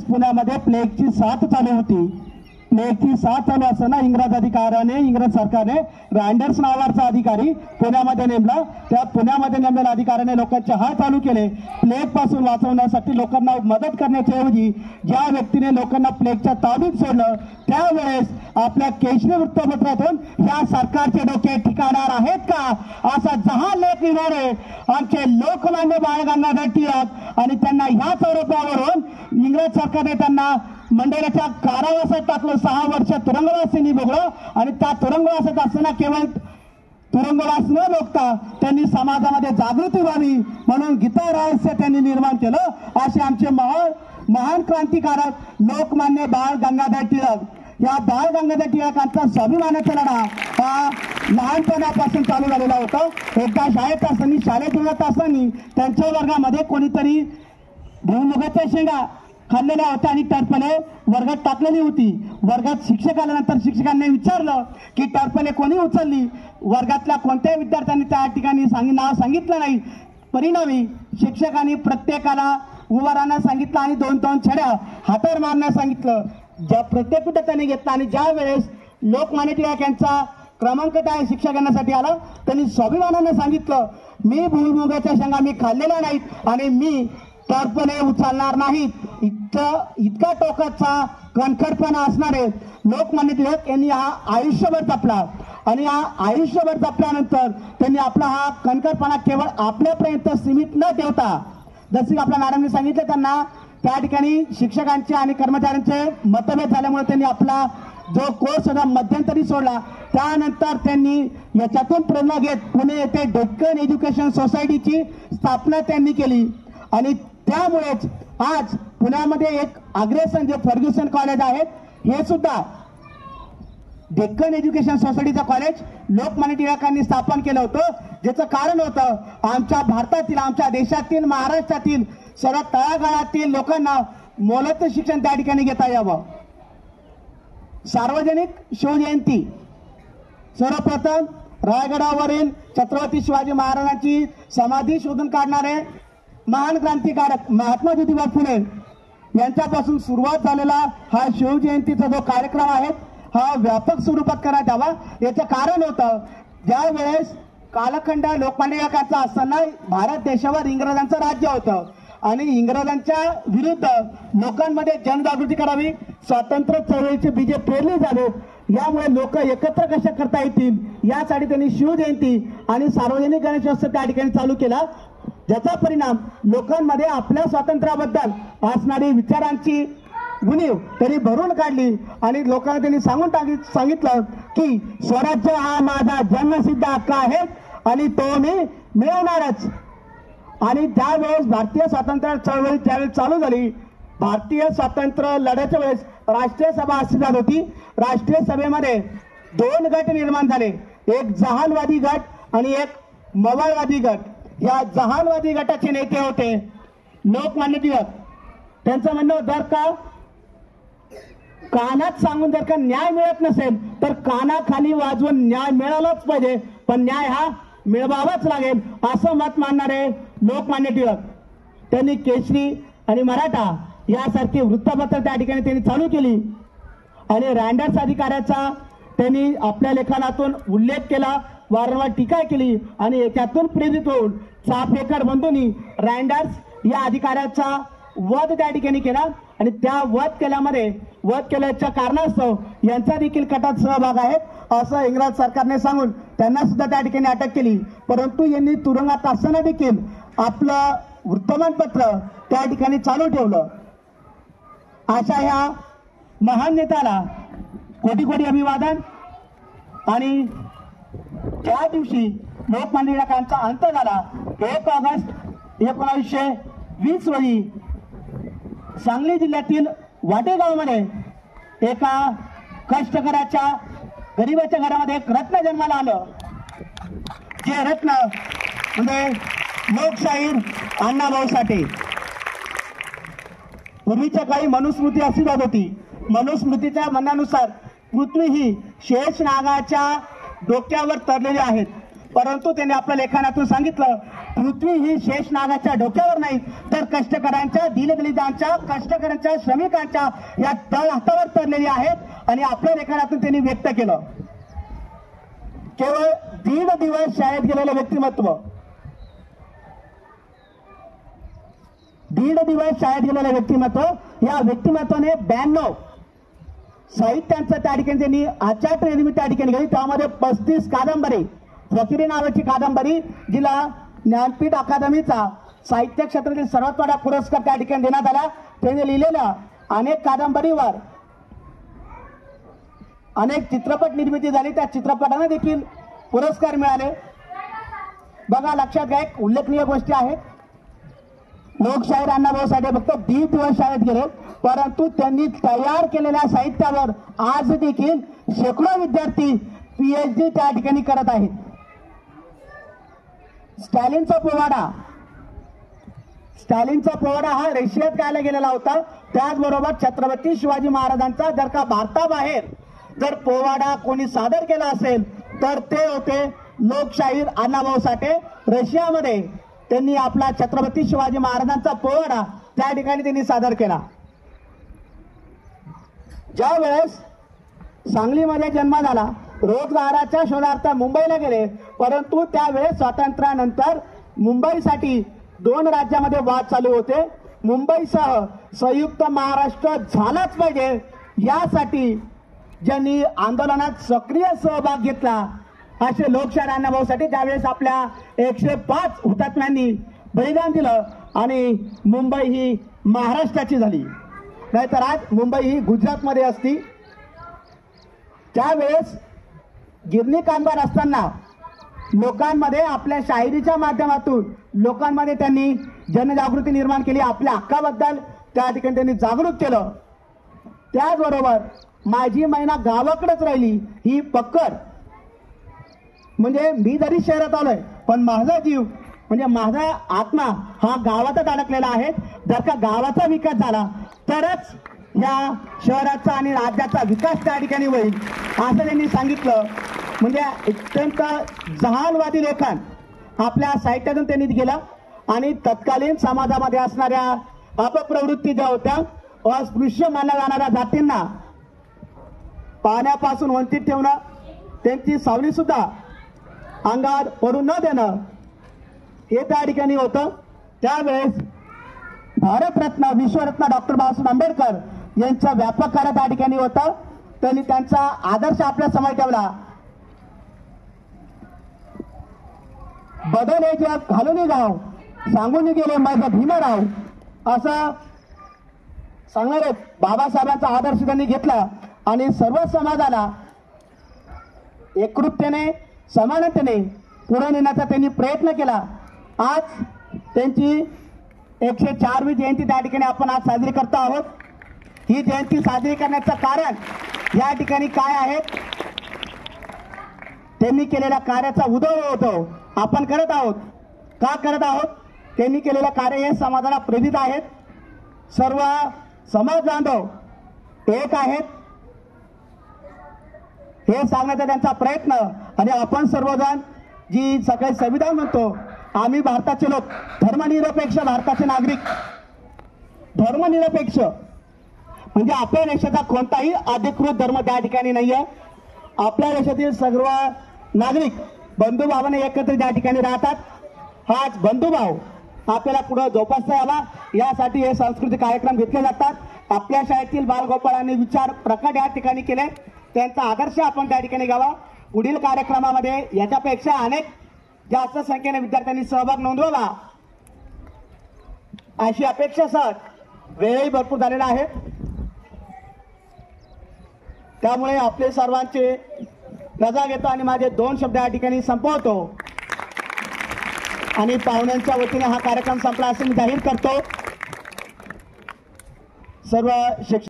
पुण्यामध्ये प्लेगची साथ चालू होती. प्लेगची साथ चालू असताना इंग्रज सरकारने रँडर्स नावाचा अधिकारी पुण्यामध्ये नेमला. त्या पुण्यामध्ये नेमलेल्या अधिकाऱ्याने लोकांचे हात चालू केले. प्लेग पासून वाचवण्यासाठी लोकांना मदत करण्याच्या ऐवजी ज्या व्यक्तीने लोकांना प्लेगच्या ताब्यात सोडलं त्यावेळेस आपल्या केशरी वृत्तपत्रातून या सरकारचे डोके ठिकाणार आहेत का असा जहाल लेख लिहिणारे आमचे लोकमान्य बाळ गंगाधर टिळक आणि त्यांना ह्याच आरोपावरून इंग्रज सरकारने त्यांना मंडळाच्या कारावासात टाकलं. 6 वर्ष तुरुंगवासाने भोगलं आणि त्या तुरुंगवासात असताना केवळ तुरुंगवास न रोखता त्यांनी समाजामध्ये जागृती व्हावी म्हणून गीता रहस्य त्यांनी निर्माण केलं. असे आमचे महान क्रांतिकारक लोकमान्य बाळ गंगाधर टिळक. या बाळ गंगाधर टिळकांचा स्वाभिमानाचा लढा हा लहानपणापासून चालू झालेला होता. एकदा शाळेत उडत असताना त्यांच्या वर्गामध्ये कोणीतरी भुईमुगाच्या शेंगा खाल्लेल्या होत्या आणि टरफले वर्गात टाकलेली होती. वर्गात शिक्षक आल्यानंतर शिक्षकांनी विचारलं की टरफले कोणी उचलली. वर्गातल्या कोणत्याही विद्यार्थ्यांनी त्या ठिकाणी नाव सांगितलं नाही. परिणामी शिक्षकांनी प्रत्येकाला उभं राहण्यास सांगितलं आणि 2-2 छड्या हातावर मारण्यास सांगितलं. ज्या प्रत्येक विद्यार्थ्यांनी घेतला आणि ज्या वेळेस लोकमान्य टिळक यांचा क्रमांक काय शिक्षकांसाठी आला त्यांनी स्वाभिमानाने सांगितलं मी भुईमुगाच्या शेंगा मी खाल्लेल्या नाहीत आणि मी टरफले उचलणार नाहीत. इतका टोकाचा कणखरपणा असणारे लोकमान्य टिळक यांनी हा आयुष्यभर जपला आणि हा आयुष्यभर जपल्यानंतर त्यांनी आपला हा कणखरपणा केवळ आपल्यापर्यंत सीमित न ठेवता जसे आपल्या मॅडमने सांगितलं त्यांना त्या ठिकाणी शिक्षकांचे आणि कर्मचाऱ्यांचे मतभेद झाल्यामुळे त्यांनी आपला जो कोर्स होता मध्यंतरी सोडला. त्यानंतर त्यांनी याच्यातून प्रेरणा घेत पुणे येथे डेक्कन एज्युकेशन सोसायटीची स्थापना त्यांनी केली आणि त्यामुळेच आज पुण्यामध्ये एक अग्रेसन जे फर्ग्युसन कॉलेज आहेत हे सुद्धा डेक्कन एज्युकेशन सोसायटीचं कॉलेज लोकमान्य टिळकांनी स्थापन केलं होतं. ज्याचं कारण होतं आमच्या भारतातील आमच्या देशातील महाराष्ट्रातील सर्व तळागाळातील लोकांना मोलाचं शिक्षण त्या ठिकाणी घेता यावं. सार्वजनिक शिवजयंती सर्वप्रथम रायगडावरील छत्रपती शिवाजी महाराजांची समाधी शोधून काढणारे महान क्रांतिकारक महात्मा ज्योतिबा फुले यांच्यापासून सुरुवात झालेला हा शिवजयंतीचा जो कार्यक्रम आहे हा व्यापक स्वरूपात करण्यात यावा. याचं कारण होतं ज्या वेळेस कालखंड लोकमान्य टिळकांचा असताना भारत देशावर इंग्रजांचं राज्य होतं आणि इंग्रजांच्या विरुद्ध लोकांमध्ये जनजागृती करावी स्वातंत्र्य चळवळीचे बीजे पेरले झाले. यामुळे लोक एकत्र कशा करता येतील यासाठी त्यांनी शिवजयंती आणि सार्वजनिक गणेशोत्सव त्या ठिकाणी चालू केला. ज्याचा परिणाम लोकांमध्ये आपल्या स्वातंत्र्याबद्दल असणारी विचारांची उणीव त्यांनी भरून काढली आणि लोकांना त्यांनी सांगितलं की स्वराज्य हा माझा जन्मसिद्ध हक्क आहे आणि तो मी मिळवणारच. आणि त्यावेळेस भारतीय स्वातंत्र्य चळवळी त्यावेळेस चालू झाली. भारतीय स्वातंत्र्य लढ्याच्या वेळेस राष्ट्रीय सभा अस्तित्वात होती. राष्ट्रीय सभेमध्ये 2 गट निर्माण झाले, एक जहालवादी गट आणि एक मवाळवादी गट. या जहालवादी गटाचे नेते होते लोकमान्य टिळक. त्यांचं म्हणणं जर का कानात सांगून जर का न्याय मिळत नसेल तर कानाखाली वाजवून न्याय मिळालाच पाहिजे, पण न्याय हा मिळवावाच लागेल असं मत मानणारे लोकमान्य टिळक. त्यांनी केसरी आणि मराठा यासारखी वृत्तपत्र त्या ठिकाणी त्यांनी चालू केली आणि रँडर्स अधिकाऱ्याचा त्यांनी आपल्या लेखनातून उल्लेख केला, वारंवार टीका केली आणि त्यातून प्रेरित होऊन चाफेकर बंधूंनी रँडर्स या अधिकाऱ्याचा वध त्या ठिकाणी केला आणि त्या वध केल्याच्या कारणास्तव यांचा देखील कटात सहभाग आहे असं इंग्रज सरकारने सांगून त्यांना सुद्धा त्या ठिकाणी अटक केली. परंतु यांनी तुरुंगात असताना देखील आपलं वृत्तमानपत्र त्या ठिकाणी चालू ठेवलं. अशा ह्या महान नेत्याला कोटी कोटी अभिवादन. आणि त्या दिवशी लोकमान्य टिळकांचा अंत झाला 1 ऑगस्ट 1920 रोजी सांगली जिल्ह्यातील वाटेगावमध्ये एका कष्टकऱ्याच्या गरीबाच्या घरामध्ये एक रत्न जन्माला आलं. जे रत्न म्हणजे लोकशाहीर अण्णाभाऊ साठे. पूर्वीच्या काही मनुस्मृती अस्तित्वात होती. मनुस्मृतीच्या म्हणण्यानुसार पृथ्वी ही शेष नागाच्या डोक्यावर तरलेली आहेत. परंतु त्यांनी आपल्या लेखनातून सांगितलं, पृथ्वी ही शेषनागाच्या डोक्यावर नाही तर कष्टकऱ्यांच्या, दीनदलितांच्या, कष्टकऱ्यांच्या, श्रमिकांच्या या तळ हातावर तरलेली आहेत. आणि आपल्या लेखनातून त्यांनी व्यक्त केलं, केवळ 1.5 दिवस शाळेत गेलेलं व्यक्तिमत्व, 1.5 दिवस शाळेत गेलेलं व्यक्तिमत्व, या व्यक्तिमत्वाने 92 साहित्यांचं त्या ठिकाणी त्यांनी आचार्य निर्मिती त्या ठिकाणी गेली. त्यामध्ये 35 कादंबरी, फकीरी नावाची कादंबरी, जिला ज्ञानपीठ अकादमीचा साहित्य क्षेत्रातील सर्वात मोठा पुरस्कार त्या ठिकाणी देण्यात आला. त्यांनी लिहिलेल्या अनेक कादंबरीवर अनेक चित्रपट निर्मिती झाली, त्या चित्रपटांना देखील पुरस्कार मिळाले. बघा, लक्षात घ्या, एक उल्लेखनीय गोष्टी आहेत. लोकशाहीर अण्णाभाऊ साठे फक्त 1.5 दिवस शाळेत गेले, परंतु त्यांनी तयार केलेल्या साहित्यावर आज देखील शेकडो विद्यार्थी PhD त्या ठिकाणी करत आहेत. स्टॅलिनचा पोवाडा हा रशियात गायला गेलेला होता. त्याचबरोबर छत्रपती शिवाजी महाराजांचा जर का भारताबाहेर जर पोवाडा कोणी सादर केला असेल तर ते होते लोकशाहीर अण्णाभाऊ साठे. रशियामध्ये त्यांनी आपला छत्रपती शिवाजी महाराजांचा पोवाडा त्या ठिकाणी त्यांनी सादर केला. ज्या वेळेस सांगलीमध्ये जन्म झाला, रोजगाराच्या शोधार्थ मुंबईला गेले, परंतु त्यावेळेस स्वातंत्र्यानंतर मुंबईसाठी 2 राज्यामध्ये वाद चालू होते. मुंबईसह संयुक्त महाराष्ट्र झालाच पाहिजे यासाठी ज्यांनी आंदोलनात सक्रिय सहभाग घेतला असे लोकशाहीर अण्णाभाऊ साठे. ज्यावेळेस आपल्या 105 हुतात्म्यांनी बलिदान दिलं आणि मुंबई ही महाराष्ट्राची झाली, नाहीतर आज मुंबई ही गुजरातमध्ये असती. त्यावेळेस गिरणी कामगार असताना लोकांमध्ये आपल्या शाहिरीच्या माध्यमातून लोकांमध्ये त्यांनी जनजागृती निर्माण केली, आपल्या हक्काबद्दल त्या ठिकाणी त्यांनी जागरूक केलं. त्याचबरोबर माझी मैना गावाकडेच राहिली ही पक्कड, म्हणजे मी जरी शहरात आलोय पण माझा जीव म्हणजे माझा आत्मा हा गावातच अडकलेला आहे. जर का गावाचा विकास झाला तरच या शहराचा आणि राज्याचा विकास त्या ठिकाणी होईल असं त्यांनी सांगितलं. म्हणजे अत्यंत जहालवादी लेखन आपल्या साहित्यातून त्यांनी केलं आणि तत्कालीन समाजामध्ये असणाऱ्या अपप्रवृत्ती ज्या होत्या, अस्पृश्य मानल्या जाणाऱ्या जातींना पाण्यापासून वंचित ठेवणं, त्यांची सावली सुद्धा अंगावर पडून न देणं हे त्या ठिकाणी होतं. त्यावेळेस भारतरत्न, विश्वरत्न डॉक्टर बाबासाहेब आंबेडकर यांचा व्यापक कार्य त्या ठिकाणी होतं. त्यांनी त्यांचा आदर्श आपल्या समोर ठेवला. बदल हे जग घालून गाव, सांगून गेले माझा भीमराव, असं सांगणारे बाबासाहेबांचा आदर्श त्यांनी घेतला आणि सर्व समाजाला एकरूपतेने, समानतेने पुढे नेण्याचा त्यांनी प्रयत्न केला. आज त्यांची 104वी जयंती त्या ठिकाणी आपण आज साजरी करतो आहोत. ही जयंती साजरी करण्याचं कारण या ठिकाणी काय आहे, त्यांनी केलेल्या कार्याचा उदय होतो. आपण करत आहोत, का करत आहोत, त्यांनी केलेलं कार्य हे समाजाला प्रेरित आहेत. सर्व समाज बांधव एक आहेत हे सांगण्याचा त्यांचा प्रयत्न. आणि आपण सर्वजण जी सगळे संविधान म्हणतो, आम्ही भारताचे लोक, धर्मनिरपेक्ष भारताचे नागरिक, धर्मनिरपेक्ष म्हणजे आपल्या देशाचा कोणताही अधिकृत धर्म त्या ठिकाणी नाहीये. आपल्या देशातील सर्व नागरिक बंधुभावाने एकत्र त्या ठिकाणी राहतात. हाच बंधुभाव आपल्याला पुढे जोपासता यावा यासाठी हे सांस्कृतिक कार्यक्रम घेतले जातात. आपल्या शाळेतील बालगोपाळांनी विचार प्रकट या ठिकाणी केले, त्यांचा आदर्श आपण त्या ठिकाणी घ्यावा. पुढील कार्यक्रमामध्ये याच्यापेक्षा अनेक जास्त संख्येने विद्यार्थ्यांनी सहभाग नोंदवावा अशी अपेक्षा सर. वेळही भरपूर झालेला आहे, त्यामुळे आपले सर्वांचे रजा घेतो आणि माझे 2 शब्द या ठिकाणी संपवतो आणि पाहुण्यांच्या वतीने हा कार्यक्रम संपला असे मी जाहीर करतो. सर्व शिक्षक